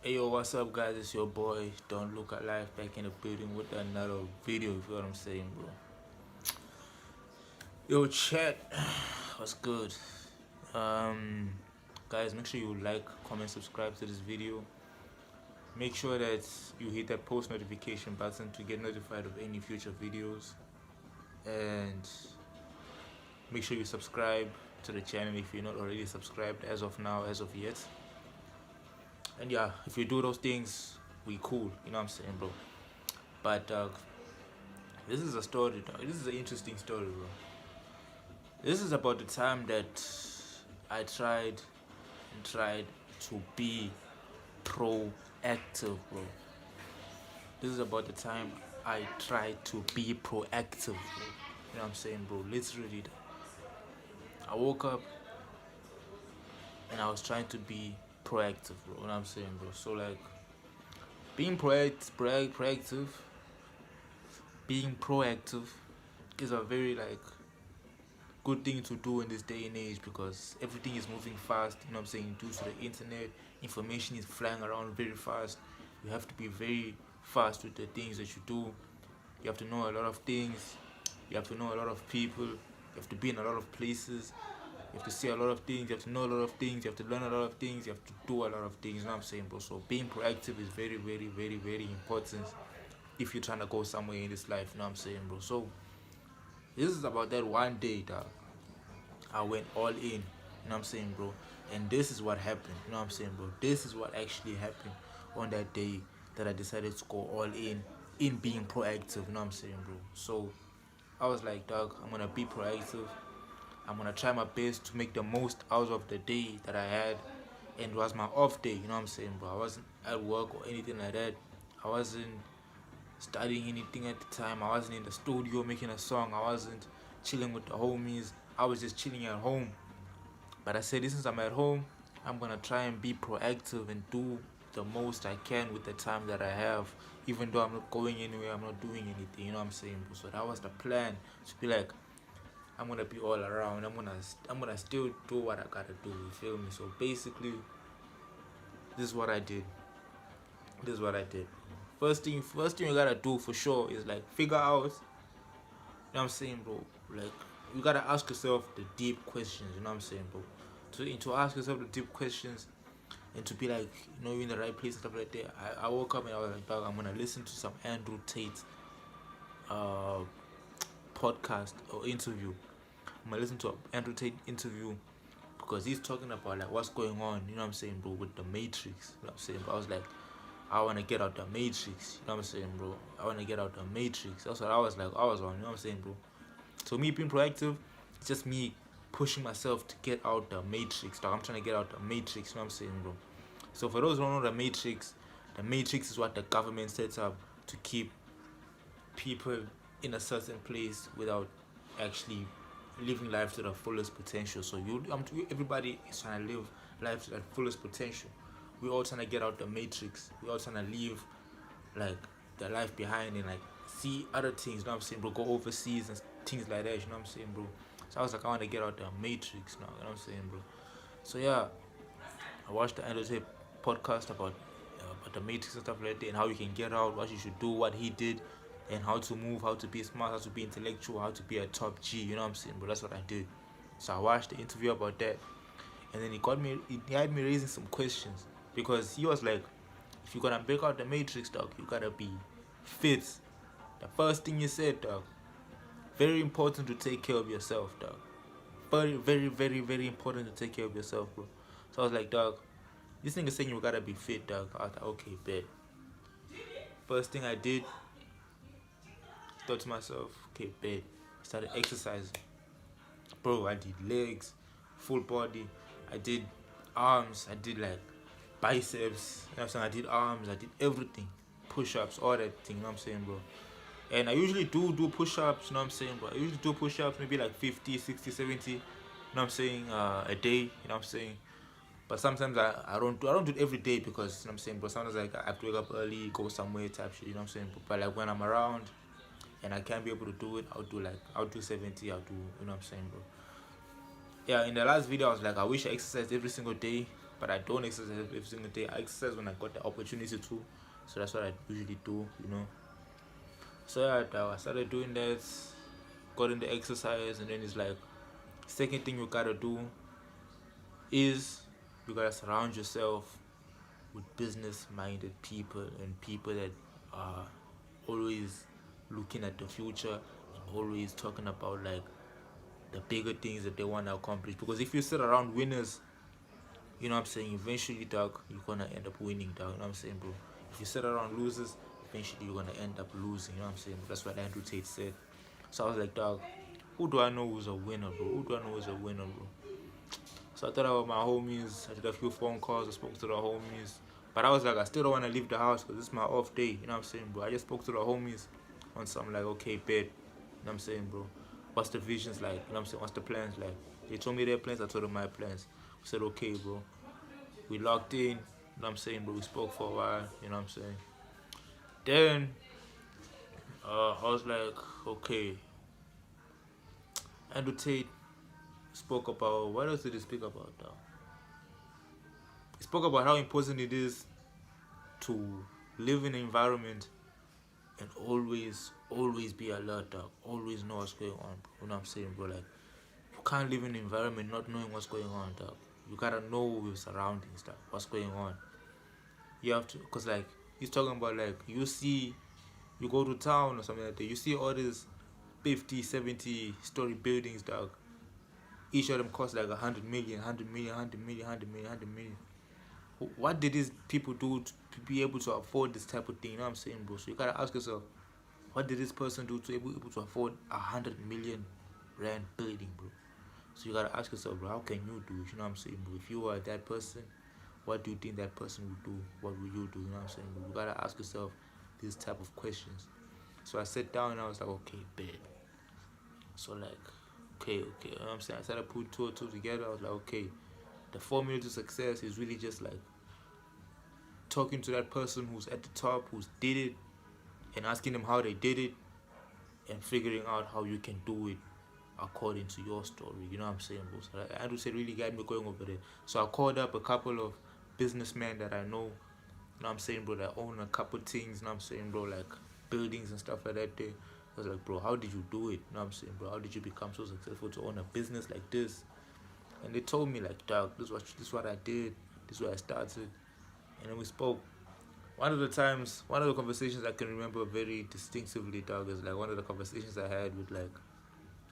Hey yo, what's up guys? It's your boy Don't Look at Life back in the building with another video, if you know what I'm saying, bro. Yo chat, what's good? Um guys, make sure you like, comment, subscribe to this video. Make sure that you hit that post notification button to get notified of any future videos. And make sure you subscribe to the channel if you're not already subscribed as of now, as of yet. And yeah, if you do those things, we cool, you know what I'm saying, bro. But this is a story, dog. This is an interesting story, bro. This is about the time that I tried to be proactive, bro. This is about the time I tried to be proactive, bro. You know what I'm saying, bro? Literally, I woke up and I was trying to be proactive, bro. You know what I'm saying, bro? So like, being proactive, being proactive is a very like good thing to do in this day and age because everything is moving fast, you know what I'm saying, due to the internet. Information is flying around very fast. You have to be very fast with the things that you do. You have to know a lot of things. You have to know a lot of people. You have to be in a lot of places. You have to see a lot of things. You have to know a lot of things. You have to learn a lot of things. You have to do a lot of things, you know what I'm saying, bro? So being proactive is very, very, very, very important if you're trying to go somewhere in this life, you know what I'm saying, bro? So this is about that one day, dog. I went all in, you know what I'm saying, bro? And this is what happened, you know what I'm saying, bro? This is what actually happened on that day that I decided to go all in being proactive, you know what I'm saying, bro? So I was like, dog, I'm gonna be proactive. I'm gonna try my best to make the most out of the day that I had. And it was my off day, you know what I'm saying, bro? I wasn't at work or anything like that. I wasn't studying anything at the time. I wasn't in the studio making a song. I wasn't chilling with the homies. I was just chilling at home. But I said, since I'm at home, I'm gonna try and be proactive and do the most I can with the time that I have. Even though I'm not going anywhere, I'm not doing anything, you know what I'm saying? So that was the plan, to be like, I'm gonna be all around. I'm gonna still do what I gotta do, you feel me? So basically, this is what I did. This is what I did. First thing you gotta do for sure is like figure out, you know what I'm saying, bro? Like, you gotta ask yourself the deep questions, you know what I'm saying, bro? To ask yourself the deep questions and to be like, you know, you're in the right place and stuff like that. I woke up and I was like, dog, I'm gonna listen to some Andrew Tate podcast or interview. I'm gonna listen to an Andrew Tate interview because he's talking about like what's going on, you know what I'm saying, bro, with the Matrix, you know what I'm saying, bro? I was like, I want to get out the Matrix, you know what I'm saying, bro? I want to get out the Matrix. That's what I was like, I was on, you know what I'm saying, bro? So me being proactive, it's just me pushing myself to get out the Matrix, dog. I'm trying to get out the Matrix, you know what I'm saying, bro? So for those who don't know the Matrix is what the government sets up to keep people in a certain place without actually living life to the fullest potential. So everybody is trying to live life to the fullest potential. We're all trying to get out the Matrix. We're all trying to leave like the life behind and like see other things, you know what I'm saying, bro? Go overseas and things like that, you know what I'm saying, bro? So I was like, I want to get out the Matrix now, you know what I'm saying, bro? So yeah, I watched the Andrew Tate podcast about the Matrix and stuff like that, and how you can get out, what you should do, what he did, and how to move, how to be smart, how to be intellectual, how to be a top G, you know what I'm saying, bro? That's what I did. So I watched the interview about that, and then he had me raising some questions because he was like, if you're gonna break out the Matrix, dog, you gotta be fit. The first thing you said, dog, very important to take care of yourself, dog. Very, very, very, very important to take care of yourself, bro. So I was like, dog, this nigga saying you gotta be fit, dog. I was like, okay, bet. First thing I did, thought to myself, okay, bet. Started exercising. Bro, I did legs, full body. I did arms. I did like biceps. You know what I'm saying? I did arms. I did everything. Push-ups, all that thing. You know what I'm saying, bro? And I usually do push-ups. You know what I'm saying, bro? I usually do push-ups maybe like 50, 60, 70. You know what I'm saying? A day. You know what I'm saying? But sometimes I don't do it every day because, you know what I'm saying, bro? Sometimes like I have to wake up early, go somewhere type shit. You know what I'm saying? But like when I'm around and I can't be able to do it, I'll do 70. You know what I'm saying, bro? Yeah, in the last video I was like, I wish I exercised every single day, but I don't exercise every single day. I exercise when I got the opportunity to, so that's what I usually do, you know. So yeah, I started doing that, got into exercise, and then it's like, second thing you gotta do is you gotta surround yourself with business-minded people and people that are always looking at the future and always talking about like the bigger things that they want to accomplish. Because if you sit around winners, you know what I'm saying, eventually, dog, you're gonna end up winning, dog. You know what I'm saying, bro? If you sit around losers, eventually you're gonna end up losing. You know what I'm saying? That's what Andrew Tate said. So I was like, dog, who do I know who's a winner, bro? Who do I know who's a winner, bro? So I thought about my homies. I did a few phone calls. I spoke to the homies. But I was like, I still don't want to leave the house because this is my off day. You know what I'm saying, bro? I just spoke to the homies on something like, okay, bed. You know what I'm saying, bro? What's the visions like? You know what I'm saying? What's the plans like? They told me their plans. I told them my plans. We said, okay, bro. We locked in. You know what I'm saying, bro? We spoke for a while. You know what I'm saying? Then I was like, okay. Andrew Tate spoke about, what else did he speak about now? He spoke about how important it is to live in an environment and always be alert, dog. Always know what's going on, bro. You know what I'm saying, bro? Like, you can't live in an environment not knowing what's going on, dog. You gotta know your surroundings, dog. What's going on. You have to, cause like, he's talking about like, you go to town or something like that, you see all these 50, 70 story buildings, dog. Each of them cost like 100 million, 100 million, 100 million, 100 million, 100 million. What did these people do to be able to afford this type of thing? You know what I'm saying, bro? So you gotta ask yourself, what did this person do to be able to afford 100 million rand building, bro? So you gotta ask yourself, bro, how can you do it? You know what I'm saying, bro? If you were that person, what do you think that person would do? What would you do? You know what I'm saying, bro? You gotta ask yourself these type of questions. So I sat down and I was like, okay, bet. So like, okay, you know what I'm saying? I started putting two or two together. I was like, okay, the formula to success is really just like talking to that person who's at the top, who's did it, and asking them how they did it, and figuring out how you can do it according to your story. You know what I'm saying, bro? So like, Andrew said really got me going over there. So I called up a couple of businessmen that I know, you know what I'm saying, bro, that own a couple things, you know what I'm saying, bro, like buildings and stuff like that there. I was like, bro, how did you do it? You know what I'm saying, bro? How did you become so successful to own a business like this? And they told me like, dog, this is what I did, this is where I started. And then we spoke. One of the conversations I can remember very distinctively, dog, is like one of the conversations I had with like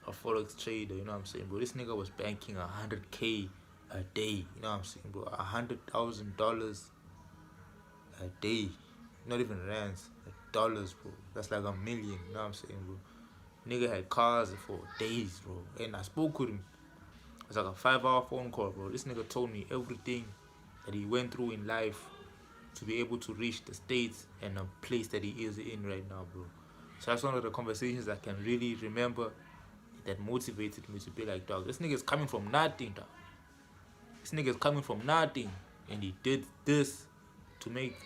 a forex trader. You know what I'm saying, bro? This nigga was banking 100K a day. You know what I'm saying, bro? $100,000 a day, not even rands, like dollars, bro. That's like $1 million. You know what I'm saying, bro? Nigga had cars for days, bro. And I spoke with him. It was like a 5-hour phone call, bro. This nigga told me everything that he went through in life to be able to reach the States and a place that he is in right now, bro. So that's one of the conversations I can really remember that motivated me to be like, dog, this nigga's coming from nothing, dog. This nigga's coming from nothing, and he did this to make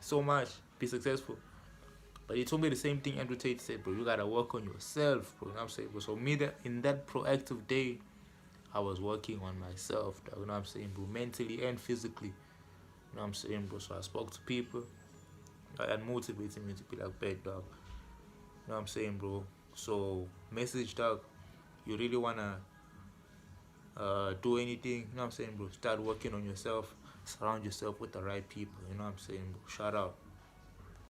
so much, be successful. But he told me the same thing Andrew Tate said, bro. You gotta work on yourself, bro. You know what I'm saying, bro? So me, in that proactive day, I was working on myself, dog. You know what I'm saying, bro? Mentally and physically. You know what I'm saying, bro? So I spoke to people and motivated me to be like, bad, dog. You know what I'm saying, bro? So message, dog. You really wanna do anything, you know what I'm saying, bro? Start working on yourself. Surround yourself with the right people. You know what I'm saying, bro? Shout out.